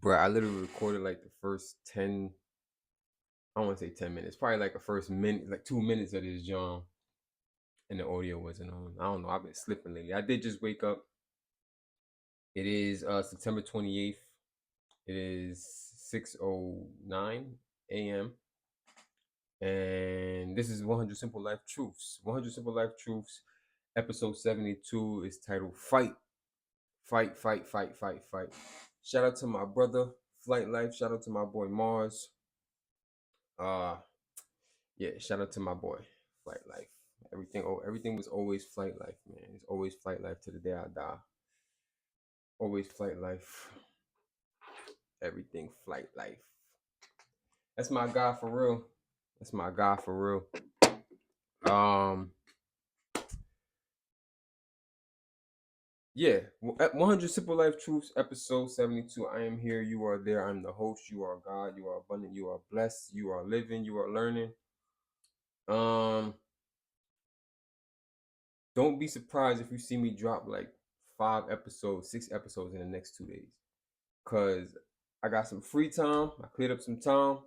Bro, I literally recorded like the first 10, I don't want to say 10 minutes, probably like the first minute, like 2 minutes of this John, and the audio wasn't on. I don't know. I've been slipping lately. I did just wake up. It is September 28th. It is 6:09 a.m. And this is 100 Simple Life Truths. 100 Simple Life Truths, episode 72 is titled Fight. Fight, fight, fight, fight, fight. Shout out to my brother, Flight Life. Shout out to my boy Mars. Uh yeah, shout out to my boy, Flight Life. Everything was always Flight Life, man. It's always Flight Life to the day I die. Always Flight Life. Everything Flight Life. That's my guy for real. That's my guy for real. Yeah, 100 Simple Life Truths, episode 72. I am here. You are there. I'm the host. You are God. You are abundant. You are blessed. You are living. You are learning. Um, don't be surprised if you see me drop like 5 episodes, 6 episodes in the next 2 days, cause I got some free time. I cleared up some time,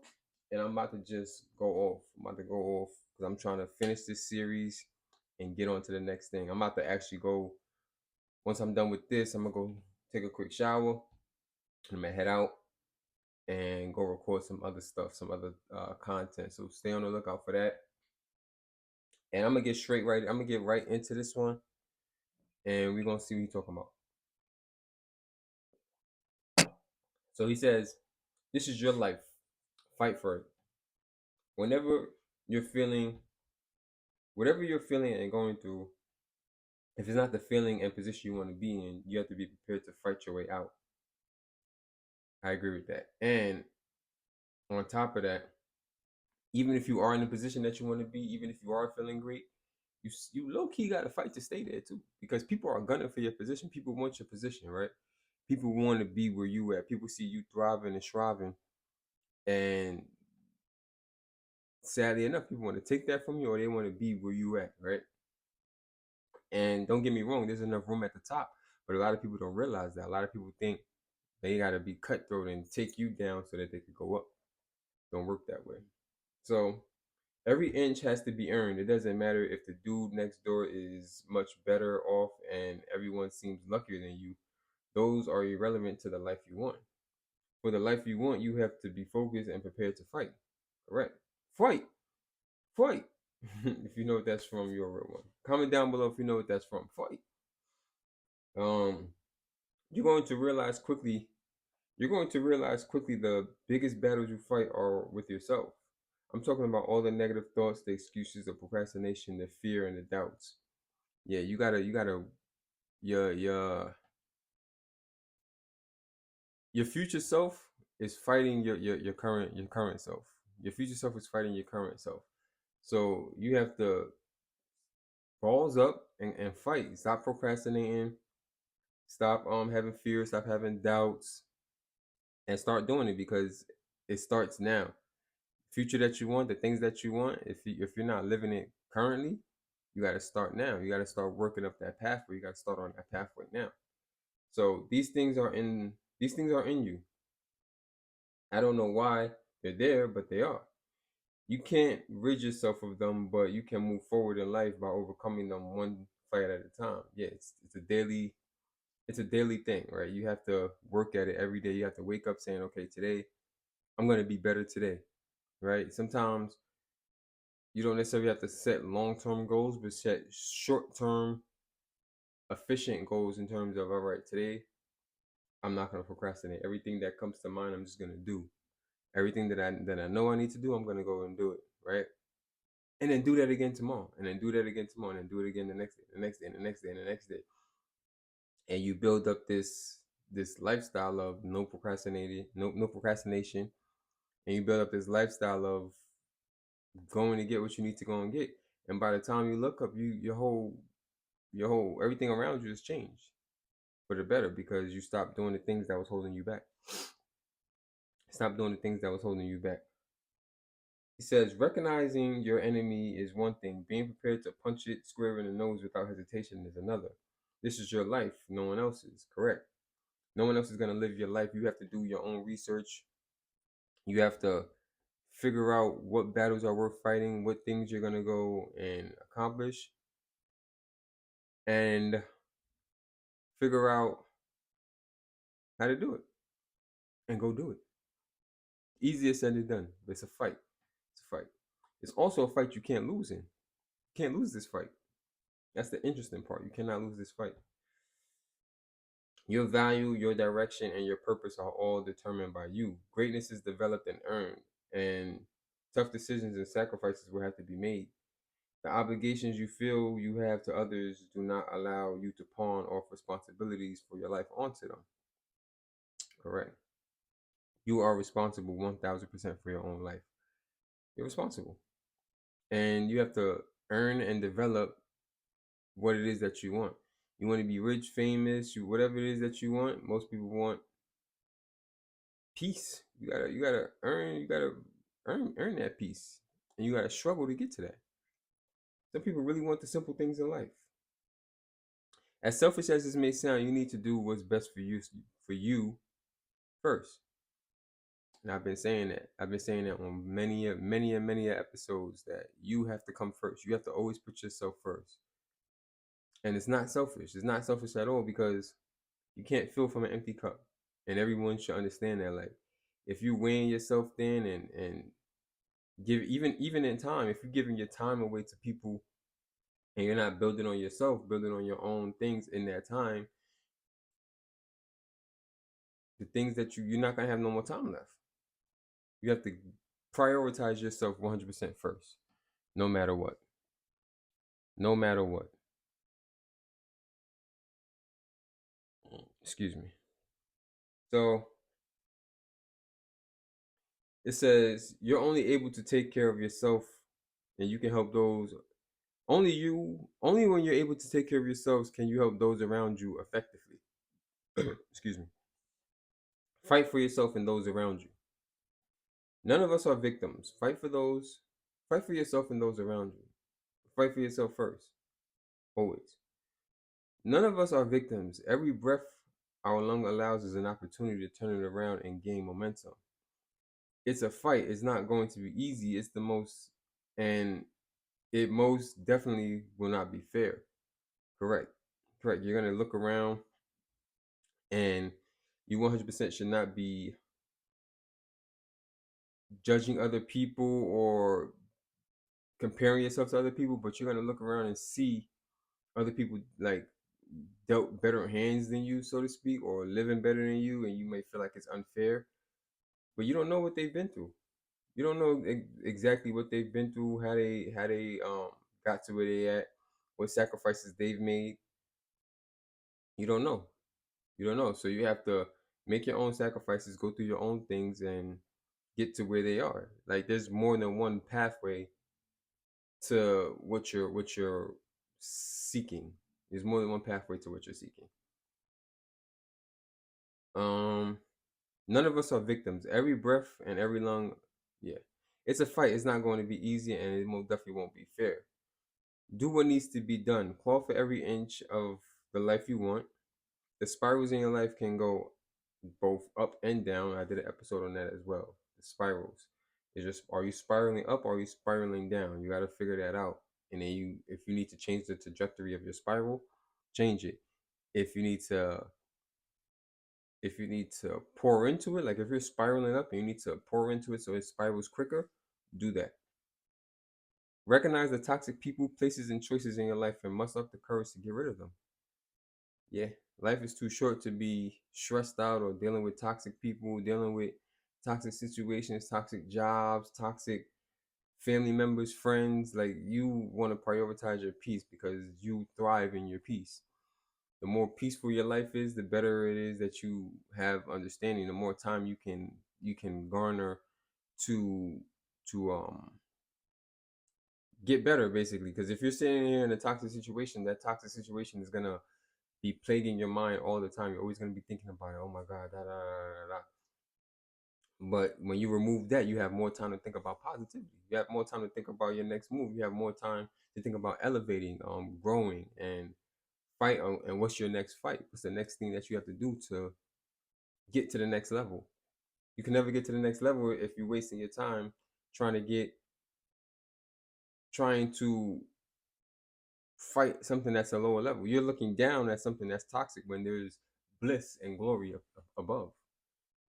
and I'm about to just go off. I'm about to go off because I'm trying to finish this series and get on to the next thing. I'm about to actually go. Once I'm done with this, I'm gonna go take a quick shower. I'm gonna head out and go record some other stuff, some other content. So stay on the lookout for that. And I'm gonna get straight right. I'm gonna get right into this one, and we're gonna see what he's talking about. So he says, "This is your life. Fight for it. Whenever you're feeling, whatever you're feeling and going through, if it's not the feeling and position you want to be in, you have to be prepared to fight your way out." I agree with that. And on top of that, even if you are in the position that you want to be, even if you are feeling great, you low key got to fight to stay there too, because people are gunning for your position. People want your position, right? People want to be where you at. People see you thriving and striving, and sadly enough, people want to take that from you, or they want to be where you at, right? And don't get me wrong, there's enough room at the top, but a lot of people don't realize that. A lot of people think they got to be cutthroat and take you down so that they could go up. Don't work that way. So every inch has to be earned. It doesn't matter if the dude next door is much better off and everyone seems luckier than you. Those are irrelevant to the life you want. For the life you want, you have to be focused and prepared to fight. Correct. Fight. Fight. If you know what that's from, you're a real one. Comment down below if you know what that's from. Fight. Um, you're going to realize quickly. You're going to realize quickly the biggest battles you fight are with yourself. I'm talking about all the negative thoughts, the excuses, the procrastination, the fear, and the doubts. Yeah, you gotta, your your future self is fighting your current self. Your future self is fighting your current self. So you have to balls up and fight. Stop procrastinating. Stop having fear. Stop having doubts, and start doing it, because it starts now. Future that you want, the things that you want. If you're not living it currently, you got to start now. You got to start working up that pathway. You got to start on that pathway now. So these things are in you. I don't know why they're there, but they are. You can't rid yourself of them, but you can move forward in life by overcoming them one fight at a time. Yeah, it's a daily thing, right? You have to work at it every day. You have to wake up saying, okay, today I'm gonna be better today, right? Sometimes you don't necessarily have to set long-term goals, but set short-term efficient goals in terms of, all right, today I'm not gonna procrastinate. Everything that comes to mind, I'm just gonna do. Everything that I know I need to do, I'm gonna go and do it, right? And then do that again tomorrow, and then do that again tomorrow, and then do it again the next day, the next day, and the next day, and the next day. And you build up this lifestyle of no procrastinating, no procrastination, and you build up this lifestyle of going to get what you need to go and get. And by the time you look up, your whole everything around you has changed for the better, because you stopped doing the things that was holding you back. Stop doing the things that was holding you back. He says, recognizing your enemy is one thing. Being prepared to punch it square in the nose without hesitation is another. This is your life, no one else's. Correct. No one else is going to live your life. You have to do your own research. You have to figure out what battles are worth fighting, what things you're going to go and accomplish, and figure out how to do it and go do it. Easier said than done, but it's a fight. It's a fight. It's also a fight you can't lose in. You can't lose this fight. That's the interesting part. You cannot lose this fight. Your value, your direction, and your purpose are all determined by you. Greatness is developed and earned, and tough decisions and sacrifices will have to be made. The obligations you feel you have to others do not allow you to pawn off responsibilities for your life onto them. Correct. You are responsible 1000% for your own life. You're responsible. And you have to earn and develop what it is that you want. You want to be rich, famous, whatever it is that you want. Most people want peace. You gotta earn that peace. And you gotta struggle to get to that. Some people really want the simple things in life. As selfish as this may sound, you need to do what's best for you first. And I've been saying that. I've been saying that on many episodes that you have to come first. You have to always put yourself first. And it's not selfish. It's not selfish at all because you can't fill from an empty cup. And everyone should understand that. Like, if you weighing yourself thin and give even in time, if you're giving your time away to people and you're not building on yourself, building on your own things in that time, the things that you're not gonna have no more time left. You have to prioritize yourself 100% first, no matter what. No matter what. Excuse me. So it says you're only able to take care of yourself and you can help those. Only when you're able to take care of yourselves can you help those around you effectively. Excuse me. Fight for yourself and those around you. None of us are victims. Fight for yourself and those around you. Fight for yourself first. Always. None of us are victims. Every breath our lung allows is an opportunity to turn it around and gain momentum. It's a fight. It's not going to be easy. And it most definitely will not be fair. Correct. Correct. You're going to look around and you 100% should not be judging other people or comparing yourself to other people, but you're going to look around and see other people like dealt better hands than you, so to speak, or living better than you, and you may feel like it's unfair, but you don't know what they've been through. You don't know exactly what they've been through, how they got to where they at, what sacrifices they've made. You don't know. You don't know. So you have to make your own sacrifices, go through your own things, and get to where they are. Like there's more than one pathway to what you're seeking. There's more than one pathway to what you're seeking. Um, None of us are victims. Every breath and every lung, yeah, it's a fight. It's not going to be easy, and it most definitely won't be fair. Do what needs to be done. Claw for every inch of the life you want. The spirals in your life can go both up and down. I did an episode on that as well. The spirals. It's just, are you spiraling up or are you spiraling down? You got to figure that out. And then if you need to change the trajectory of your spiral, change it. If you need to pour into it, like if you're spiraling up and you need to pour into it so it spirals quicker, do that. Recognize the toxic people, places, and choices in your life and muster up the courage to get rid of them. Yeah, life is too short to be stressed out or dealing with toxic people, dealing with toxic situations, toxic jobs, toxic family members, friends. Like you want to prioritize your peace because you thrive in your peace. The more peaceful your life is, the better it is that you have understanding. The more time you can garner to get better, basically. Because if you're sitting here in a toxic situation, that toxic situation is gonna be plaguing your mind all the time. You're always gonna be thinking about it. Oh my God, da da da da. But when you remove that, you have more time to think about positivity. You have more time to think about your next move. You have more time to think about elevating, growing, and fight. And what's your next fight? What's the next thing that you have to do to get to the next level. You can never get to the next level if you're wasting your time trying to get trying to fight something that's a lower level. You're looking down at something that's toxic when there's bliss and glory above.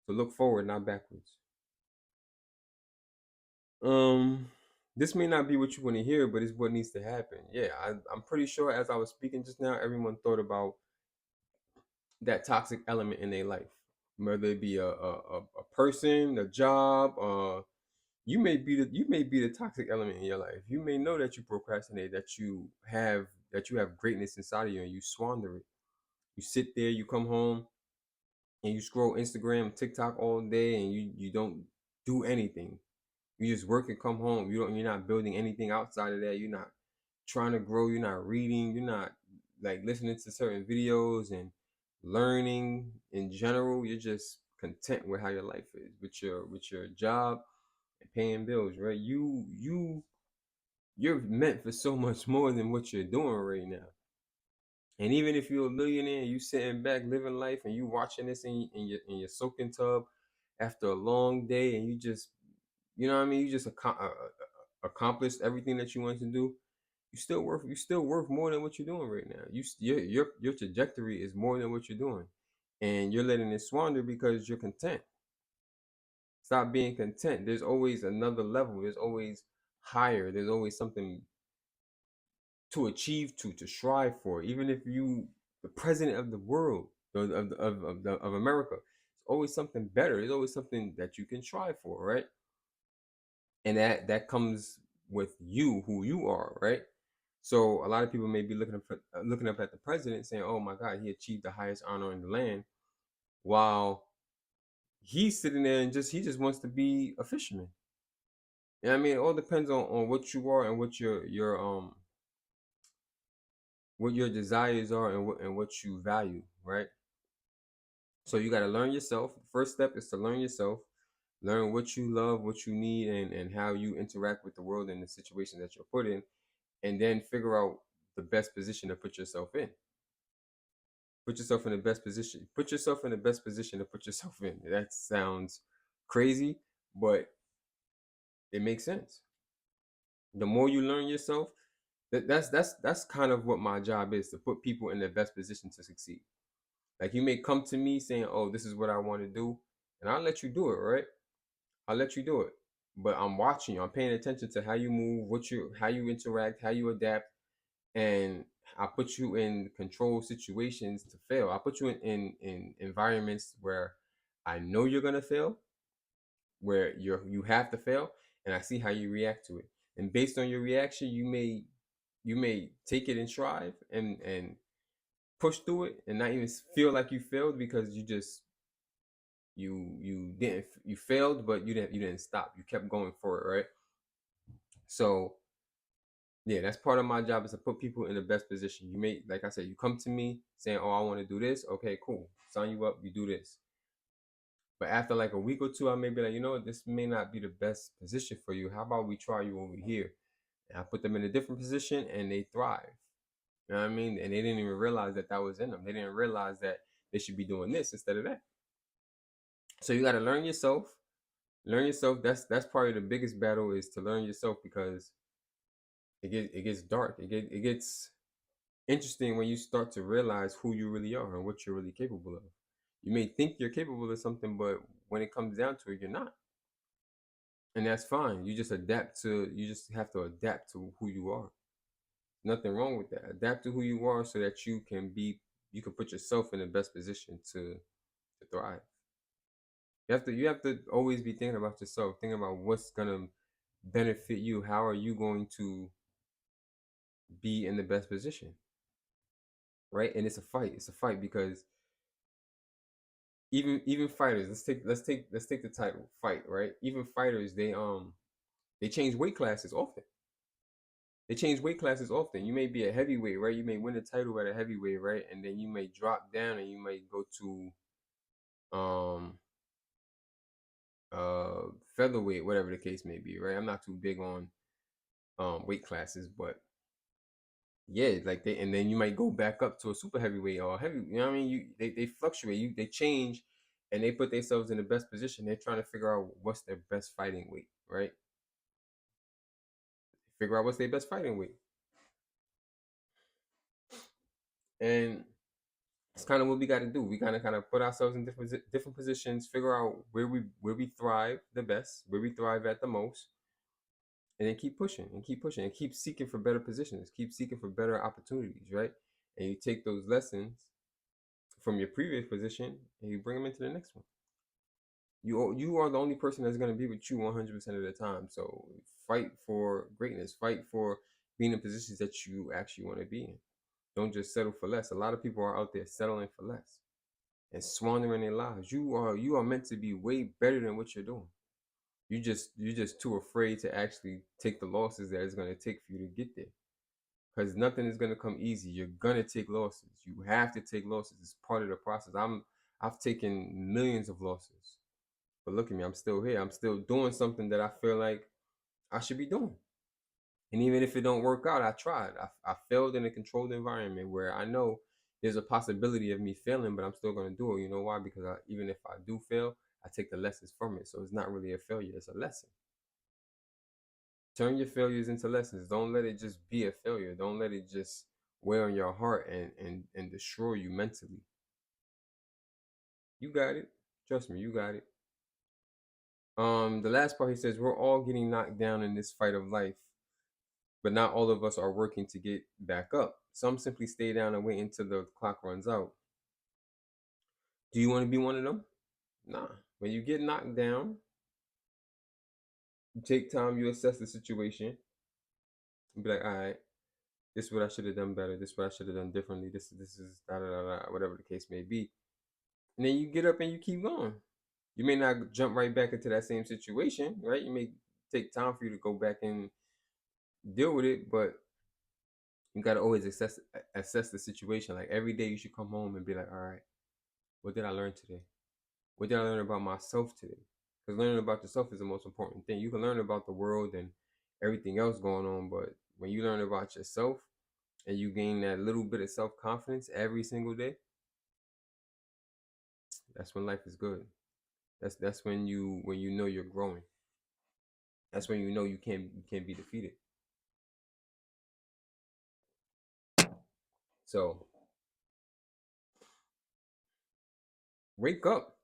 So look forward, not backwards. Um, this may not be what you want to hear, but it's what needs to happen. Yeah, I'm pretty sure as I was speaking just now, everyone thought about that toxic element in their life, whether it be a person, a job. You may be the toxic element in your life. You may know that you procrastinate, that you have greatness inside of you, and you squander it. You sit there, you come home, and you scroll Instagram, TikTok all day, and you don't do anything. You just work and come home. You're not building anything outside of that. You're not trying to grow. You're not reading. You're not like listening to certain videos and learning in general. You're just content with how your life is, with your job and paying bills, right? You're meant for so much more than what you're doing right now. And even if you're a millionaire and you sitting back living life and you watching this in your soaking tub after a long day, and you know what I mean, you just accomplished everything that you wanted to do. You still worth more than what you're doing right now. Your trajectory is more than what you're doing, and you're letting it squander because you're content. Stop being content. There's always another level. There's always higher. There's always something to achieve, to strive for. Even if the president of the world, of America, it's always something better. There's always something that you can strive for, right? And that comes with you, who you are, right? So a lot of people may be looking up at the president, saying, "Oh my God, he achieved the highest honor in the land," while he's sitting there and he just wants to be a fisherman. You know what I mean? It all depends on what you are and what your desires are and what you value, right? So you got to learn yourself. The first step is to learn yourself, learn what you love, what you need, and how you interact with the world and the situation that you're put in, and then figure out the best position to put yourself in. Put yourself in the best position. Put yourself in the best position to put yourself in. That sounds crazy, but it makes sense. The more you learn yourself, that's kind of what my job is, to put people in their best position to succeed. Like, you may come to me saying, "Oh, this is what I want to do," and I'll let you do it, right? I'll let you do it. But I'm watching you. I'm paying attention to how you move, how you interact, how you adapt, and I put you in control situations to fail. I put you in environments where I know you're gonna fail, where you have to fail, and I see how you react to it. And based on your reaction, you may take it and strive and push through it and not even feel like you failed, because you failed, but you didn't stop. You kept going for it, right? So yeah, that's part of my job, is to put people in the best position. You may, like I said, you come to me saying, "Oh, I want to do this." Okay, cool. Sign you up. You do this. But after like a week or two, I may be like, you know what, this may not be the best position for you. How about we try you over here? And I put them in a different position, and they thrive. You know what I mean? And they didn't even realize that was in them. They didn't realize that they should be doing this instead of that. So you got to learn yourself. Learn yourself. That's probably the biggest battle, is to learn yourself, because it gets dark. It gets interesting when you start to realize who you really are and what you're really capable of. You may think you're capable of something, but when it comes down to it, you're not. And that's fine. You just have to adapt to who you are. Nothing wrong with that. Adapt to who you are so that you can put yourself in the best position to thrive. You have to always be thinking about yourself, thinking about what's gonna benefit you. How are you going to be in the best position? Right? And it's a fight. It's a fight, because even fighters, let's take the title fight, right? Even fighters, they change weight classes often. They change weight classes often. You may be a heavyweight, right? You may win the title at a heavyweight, right? And then you may drop down and you may go to um featherweight, whatever the case may be, right? I'm not too big on weight classes, but yeah, like and then you might go back up to a super heavyweight or heavy, you know what I mean? They fluctuate, they change and they put themselves in the best position. They're trying to figure out what's their best fighting weight, right? Figure out what's their best fighting weight. And it's kind of what we got to do. We kind of put ourselves in different positions, figure out where we thrive the best, where we thrive at the most, and then keep pushing and keep pushing and keep seeking for better positions, keep seeking for better opportunities, right? And you take those lessons from your previous position and you bring them into the next one. You are the only person that's going to be with you 100% of the time. So fight for greatness, fight for being in positions that you actually want to be in. Don't just settle for less. A lot of people are out there settling for less and squandering their lives. You are meant to be way better than what you're doing. You're just too afraid to actually take the losses that it's going to take for you to get there. Because nothing is going to come easy. You're going to take losses. You have to take losses. It's part of the process. I've taken millions of losses. But look at me, I'm still here. I'm still doing something that I feel like I should be doing. And even if it don't work out, I tried. I failed in a controlled environment where I know there's a possibility of me failing, but I'm still going to do it. You know why? Because even if I do fail, I take the lessons from it. So it's not really a failure, it's a lesson. Turn your failures into lessons. Don't let it just be a failure. Don't let it just weigh on your heart and destroy you mentally. You got it. Trust me, you got it. The last part, he says, we're all getting knocked down in this fight of life, but not all of us are working to get back up. Some simply stay down and wait until the clock runs out. Do you want to be one of them? Nah. When you get knocked down, you take time, you assess the situation, and be like, all right, this is what I should have done better. This is what I should have done differently. This is da da da da, whatever the case may be. And then you get up and you keep going. You may not jump right back into that same situation, right? You may take time for you to go back and deal with it, but you gotta always assess the situation. Like every day, you should come home and be like, all right, what did I learn today? What did I learn about myself today? Because learning about yourself is the most important thing. You can learn about the world and everything else going on, but when you learn about yourself and you gain that little bit of self confidence every single day, that's when life is good. That's when you know you're growing. That's when you know you can't be defeated. So wake up,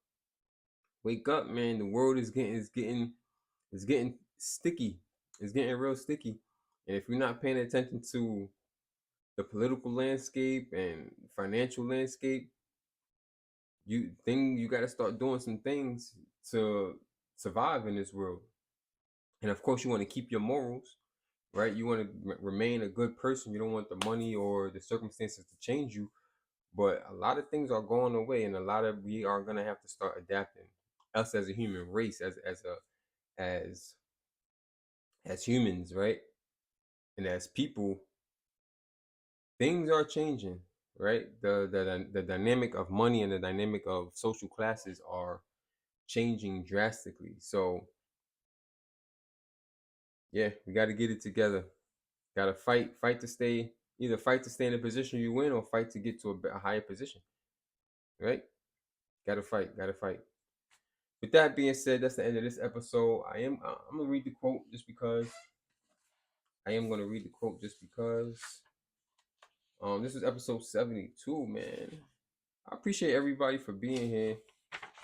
wake up, man. The world is getting sticky. It's getting real sticky. And if you're not paying attention to the political landscape and financial landscape, you got to start doing some things to survive in this world. And of course, you want to keep your morals, right? You want to remain a good person. You don't want the money or the circumstances to change you. But a lot of things are going away, and a lot of we are gonna have to start adapting. Us as a human race, as as humans, right? And as people, things are changing, right? The dynamic of money and the dynamic of social classes are changing drastically. So yeah, we got to get it together. Got to fight to stay, either fight to stay in the position you win or fight to get to a higher position, right? Got to fight, got to fight. With that being said, that's the end of this episode. I'm gonna read the quote just because. I am gonna read the quote just because. This is episode 72, man. I appreciate everybody for being here.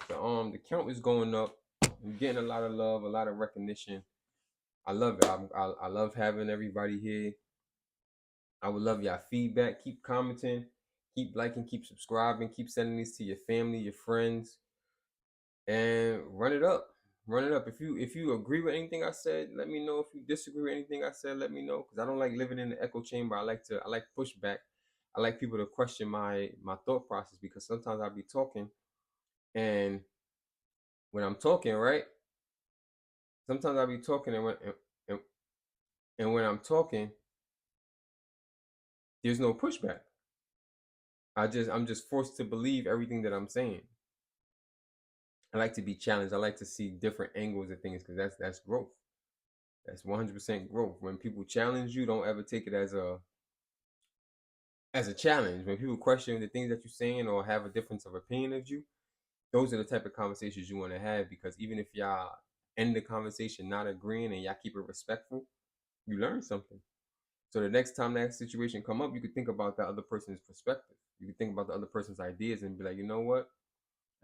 The count is going up. I'm getting a lot of love, a lot of recognition. I love it. I love having everybody here. I would love y'all feedback. Keep commenting, keep liking, keep subscribing, keep sending these to your family, your friends, and run it up. Run it up. If you agree with anything I said, let me know. If you disagree with anything I said, let me know. Because I don't like living in the echo chamber. I like pushback. I like people to question my thought process, because sometimes I'll be talking, and when I'm talking, right? Sometimes I'll be talking, and, and when I'm talking, there's no pushback. I'm just forced to believe everything that I'm saying. I like to be challenged. I like to see different angles of things, because that's growth. That's 100% growth. When people challenge you, don't ever take it as a challenge. When people question the things that you're saying or have a difference of opinion of you, those are the type of conversations you want to have, because even if y'all end the conversation not agreeing and y'all keep it respectful, you learn something. So the next time that situation come up, you could think about the other person's perspective. You could think about the other person's ideas and be like, you know what?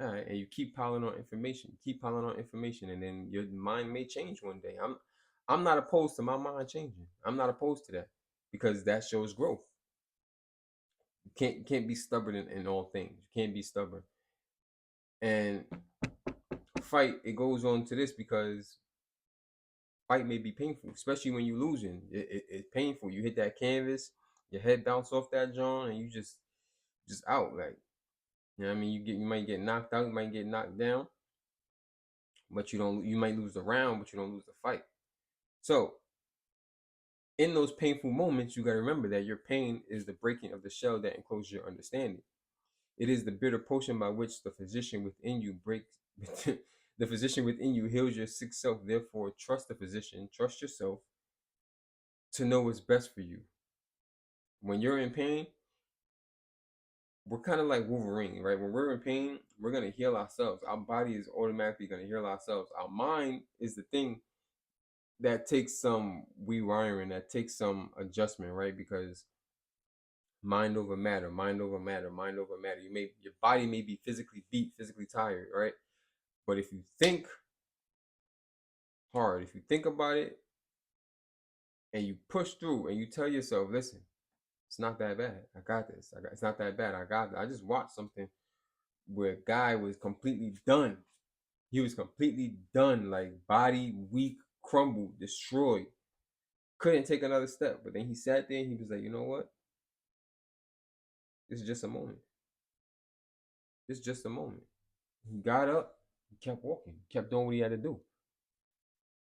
All right, and you keep piling on information, keep piling on information, and then your mind may change one day. I'm not opposed to my mind changing. I'm not opposed to that, because that shows growth. You can't be stubborn in all things. You can't be stubborn. And fight, it goes on to this, because fight may be painful, especially when you're losing. It's painful. You hit that canvas, your head bounce off that joint, and you just out. Like, you know what I mean? You might get knocked out, you might get knocked down, but you might lose the round, but you don't lose the fight. So in those painful moments, you got to remember that your pain is the breaking of the shell that encloses your understanding. It is the bitter potion by which the physician within you breaks. The physician within you heals your sick self. Therefore, trust the physician, trust yourself to know what's best for you. When you're in pain, we're kind of like Wolverine, right? When we're in pain, we're going to heal ourselves. Our body is automatically going to heal ourselves. Our mind is the thing that takes some rewiring, that takes some adjustment, right? Because mind over matter, mind over matter, mind over matter. Your body may be physically beat, physically tired, right? But if you think hard, if you think about it and you push through and you tell yourself, listen, it's not that bad. I got this. It's not that bad. I got this. I just watched something where a guy was completely done. He was completely done, like body weak, crumbled, destroyed. Couldn't take another step. But then he sat there and he was like, you know what? This is just a moment. This is just a moment. He got up, he kept walking, he kept doing what he had to do.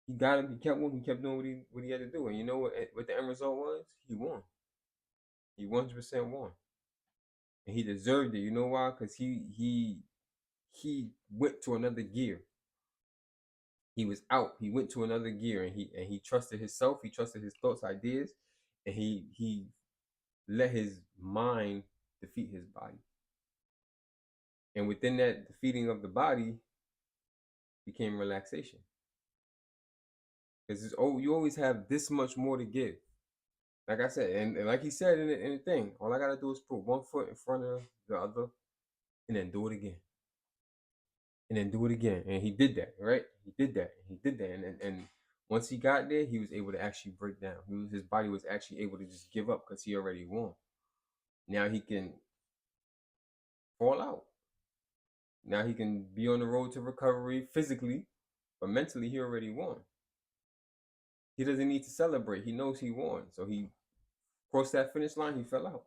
He got up, he kept walking, he kept doing what he had to do. And you know what the end result was? He won. He 100% won. And he deserved it. You know why? Because he went to another gear. He was out. He went to another gear, and he trusted himself. He trusted his thoughts, ideas, and he let his mind defeat his body. And within that defeating of the body became relaxation. Because you always have this much more to give. Like I said, and like he said in the thing, all I gotta do is put one foot in front of the other, and then do it again, and then do it again. And he did that, right? He did that. He did that, and once he got there, he was able to actually break down. His body was actually able to just give up because he already won. Now he can fall out. Now he can be on the road to recovery physically, but mentally he already won. He doesn't need to celebrate. He knows he won. So he crossed that finish line, he fell out.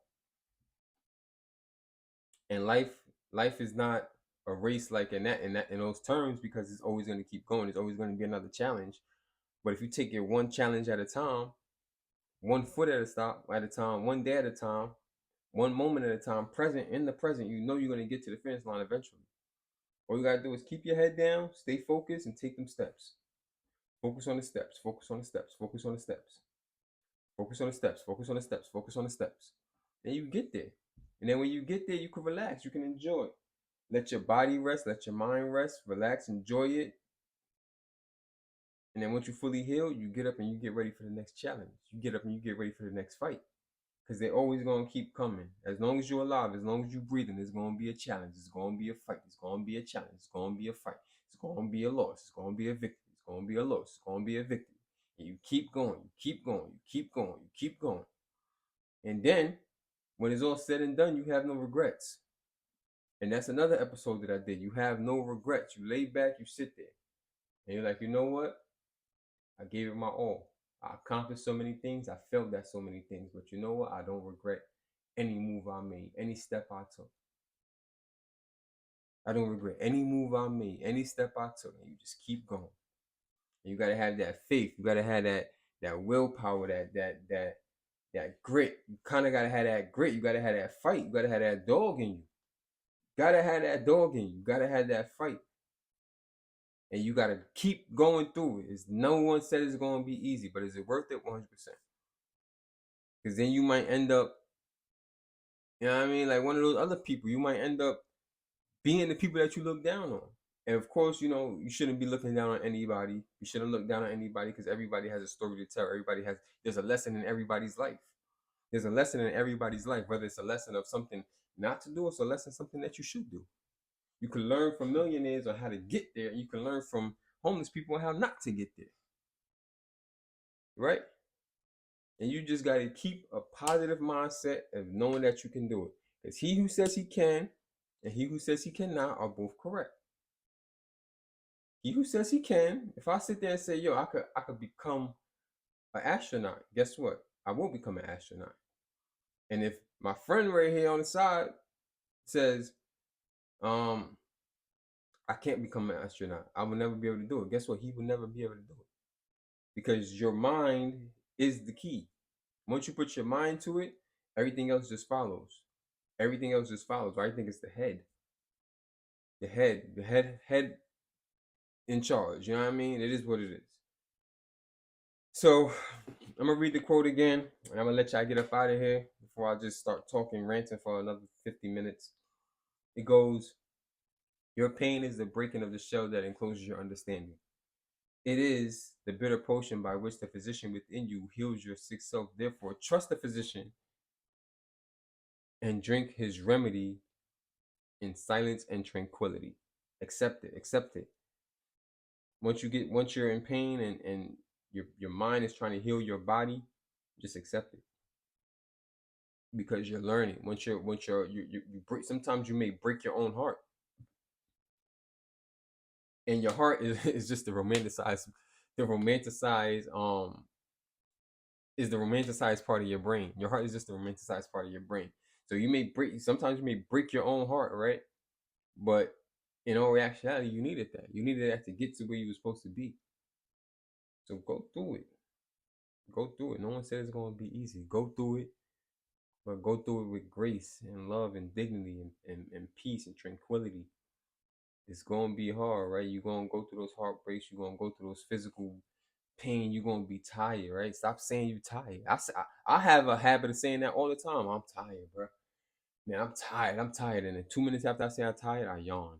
And life is not a race like in those terms, because it's always going to keep going. There's always going to be another challenge. But if you take it one challenge at a time, one foot at a time, one day at a time, one moment at a time, in the present, you know you're going to get to the finish line eventually. All you got to do is keep your head down, stay focused, and take them steps. Focus on the steps, focus on the steps, focus on the steps. Focus on the steps, focus on the steps, focus on the steps. And you get there. And then when you get there, you can relax, you can enjoy it. Let your body rest, let your mind rest, relax, enjoy it. And then once you fully heal, you get up and you get ready for the next challenge. You get up and you get ready for the next fight. Because they're always going to keep coming. As long as you're alive, as long as you're breathing, there's going to be a challenge. It's going to be a fight. It's going to be a challenge. It's going to be a fight. It's going to be a loss. It's going to be a victory. It's going to be a loss. It's going to be a victory. And you keep going. You keep going. You keep going. You keep going. And then, when it's all said and done, you have no regrets. And that's another episode that I did. You have no regrets. You lay back, you sit there. And you're like, you know what? I gave it my all. I accomplished so many things. I failed at so many things. But you know what? I don't regret any move I made, any step I took. I don't regret any move I made, any step I took. And you just keep going. And you got to have that faith. You got to have that willpower, that grit. You kind of got to have that grit. You got to have that fight. You got to have that dog in you. Gotta have that dog in you. You gotta have that fight. And you gotta keep going through it. No one said it's gonna be easy, but is it worth it? 100%. Because then you might end up, you know what I mean? Like one of those other people. You might end up being the people that you look down on. And of course, you know, you shouldn't be looking down on anybody. You shouldn't look down on anybody because everybody has a story to tell. There's a lesson in everybody's life. There's a lesson in everybody's life, whether it's a lesson of something not to do or it's a lesson something that you should do. You can learn from millionaires on how to get there. You can learn from homeless people on how not to get there. Right? And you just got to keep a positive mindset of knowing that you can do it. Because he who says he can and he who says he cannot are both correct. He who says he can, if I sit there and say, yo, I could become an astronaut, guess what? I will become an astronaut. And if my friend right here on the side says, I can't become an astronaut, I will never be able to do it. Guess what? He will never be able to do it. Because your mind is the key. Once you put your mind to it, everything else just follows. Everything else just follows. I think it's the head. The head in charge. You know what I mean? It is what it is. So I'm gonna read the quote again, and I'm gonna let y'all get up out of here before I just start talking, ranting for another 50 minutes. It goes, your pain is the breaking of the shell that encloses your understanding. It is the bitter potion by which the physician within you heals your sick self. Therefore, trust the physician and drink his remedy in silence and tranquility. Accept it. Accept it. Once you're in pain and your mind is trying to heal your body, just accept it. Because you're learning. You break, sometimes you may break your own heart. And your heart is just the romanticized is the romanticized part of your brain. Your heart is just the romanticized part of your brain. So sometimes you may break your own heart, right? But in all actuality, you needed that. You needed that to get to where you were supposed to be. So go through it. Go through it. No one said it's going to be easy. Go through it. But go through it with grace and love and dignity and peace and tranquility. It's going to be hard, right? You're going to go through those heartbreaks. You're going to go through those physical pain. You're going to be tired, right? Stop saying you're tired. I have a habit of saying that all the time. I'm tired, bro. Man, I'm tired. I'm tired. And then 2 minutes after I say I'm tired, I yawn.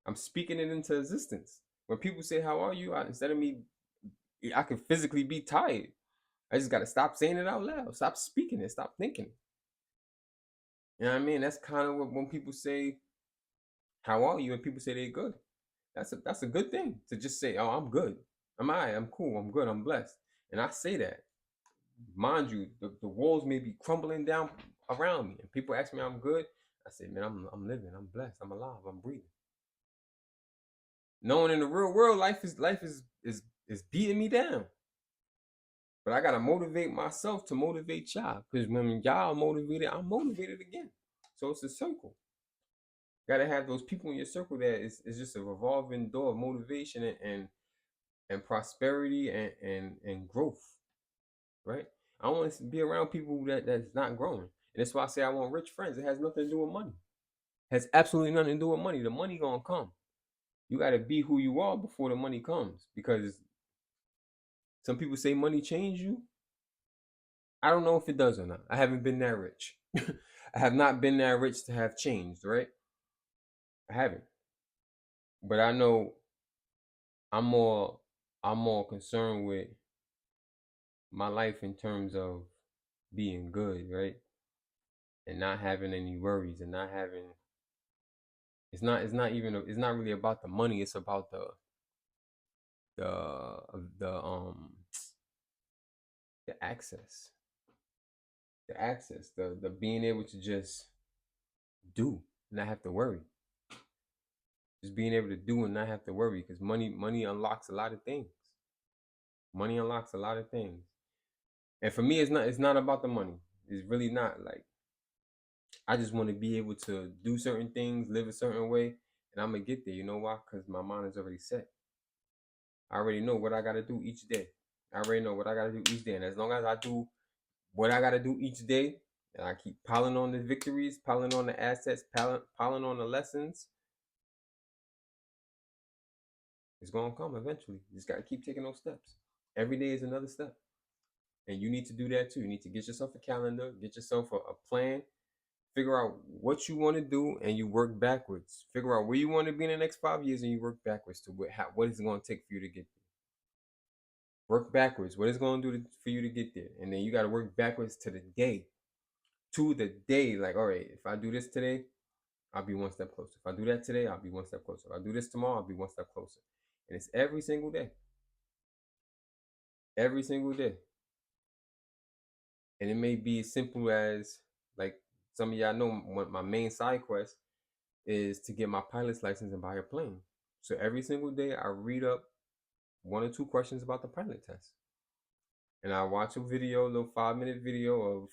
I'm speaking it into existence. When people say, how are you? Instead of me, I can physically be tired. I just got to stop saying it out loud. Stop speaking it. Stop thinking it. You know what I mean? That's kind of what when people say, how are you? And people say they're good. That's a good thing to just say, oh, I'm good. I'm cool. I'm good. I'm blessed. And I say that. Mind you, the walls may be crumbling down around me. And people ask me I'm good. I say, man, I'm living. I'm blessed. I'm alive. I'm breathing. Knowing in the real world, life is beating me down. But I gotta motivate myself to motivate y'all. Because when y'all are motivated, I'm motivated again. So it's a circle. Gotta have those people in your circle that is just a revolving door of motivation and prosperity and growth. Right? I want to be around people that's not growing. And that's why I say I want rich friends. It has nothing to do with money. It has absolutely nothing to do with money. The money gonna come. You gotta be who you are before the money comes. Because some people say money change you. I don't know if it does or not. I haven't been that rich. I have not been that rich to have changed, right? I haven't. But I know I'm more concerned with my life in terms of being good, right? And not having any worries and not having it's not really about the money, it's about the the um the access. The access, the being able to just do, not have to worry. Just being able to do and not have to worry, because money unlocks a lot of things. Money unlocks a lot of things. And for me, it's not about the money. It's really not. Like, I just want to be able to do certain things, live a certain way, and I'm gonna get there. You know why? Because my mind is already set. I already know what I gotta do each day. I already know what I gotta do each day. And as long as I do what I gotta do each day, and I keep piling on the victories, piling on the assets, piling on the lessons, it's gonna come eventually. You just gotta keep taking those steps. Every day is another step. And you need to do that too. You need to get yourself a calendar, get yourself a plan, Figure out what you want to do and you work backwards. Figure out where you want to be in the next 5 years and you work backwards to what is it going to take for you to get there. Work backwards. What is it going to do for you to get there? And then you got to work backwards to the day. To the day. Like, all right, if I do this today, I'll be one step closer. If I do that today, I'll be one step closer. If I do this tomorrow, I'll be one step closer. And it's every single day. Every single day. And it may be as simple as, like, some of y'all know my main side quest is to get my pilot's license and buy a plane. So every single day I read up 1 or 2 questions about the pilot test. And I watch a video, a little 5-minute video of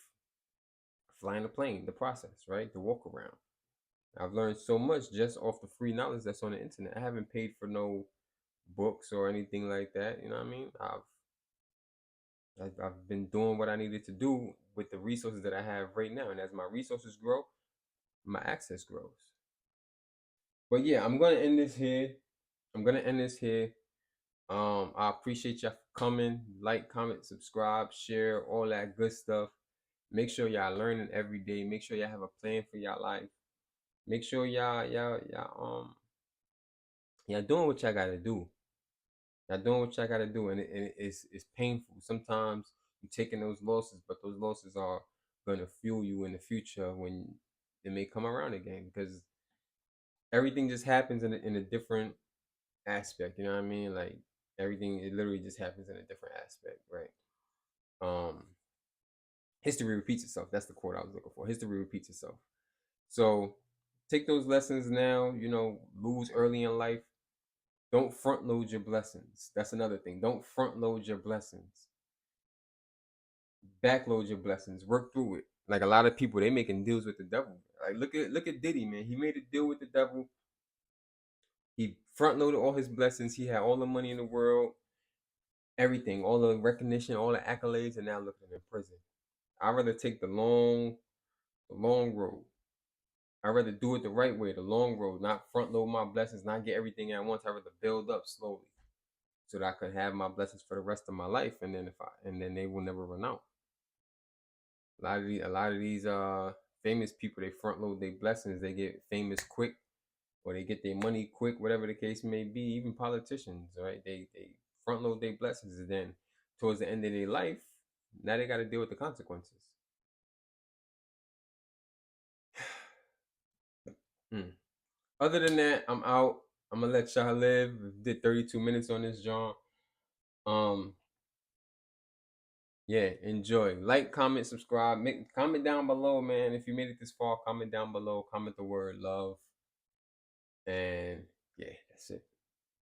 flying a plane, the process, right? The walk around. I've learned so much just off the free knowledge that's on the internet. I haven't paid for no books or anything like that. You know what I mean? I've been doing what I needed to do with the resources that I have right now. And as my resources grow, my access grows. But yeah, I'm gonna end this here. I appreciate y'all for coming. Like, comment, subscribe, share, all that good stuff. Make sure y'all learning every day. Make sure y'all have a plan for y'all life. Make sure y'all doing what y'all gotta do. Y'all doing what y'all gotta do, and it's painful. Sometimes you're taking those losses, but those losses are gonna fuel you in the future when it may come around again, because everything just happens in a different aspect. You know what I mean? Like, everything, it literally just happens in a different aspect, right? Um, history repeats itself. That's the quote I was looking for. History repeats itself. So take those lessons now. Lose early in life. Don't front load your blessings. That's another thing. Don't front load your blessings. Backload your blessings. Work through it. Like, a lot of people, they making deals with the devil. Like, look at Diddy, man. He made a deal with the devil. He front loaded all his blessings. He had all the money in the world, everything, all the recognition, all the accolades, and now look at him in prison. I'd rather take the long road. I'd rather do it the right way, the long road, not front load my blessings, not get everything at once. I'd rather build up slowly so that I could have my blessings for the rest of my life, and then they will never run out. A lot of these famous people, they front load their blessings. They get famous quick, or they get their money quick, whatever the case may be. Even politicians, right? They front load their blessings, and then towards the end of their life, now they got to deal with the consequences. Hmm. Other than that, I'm out. I'm gonna let y'all live. Did 32 minutes on this, John. Um, yeah, enjoy. Like, comment, subscribe. Comment down below, man. If you made it this far, comment down below. Comment the word love. And yeah, that's it.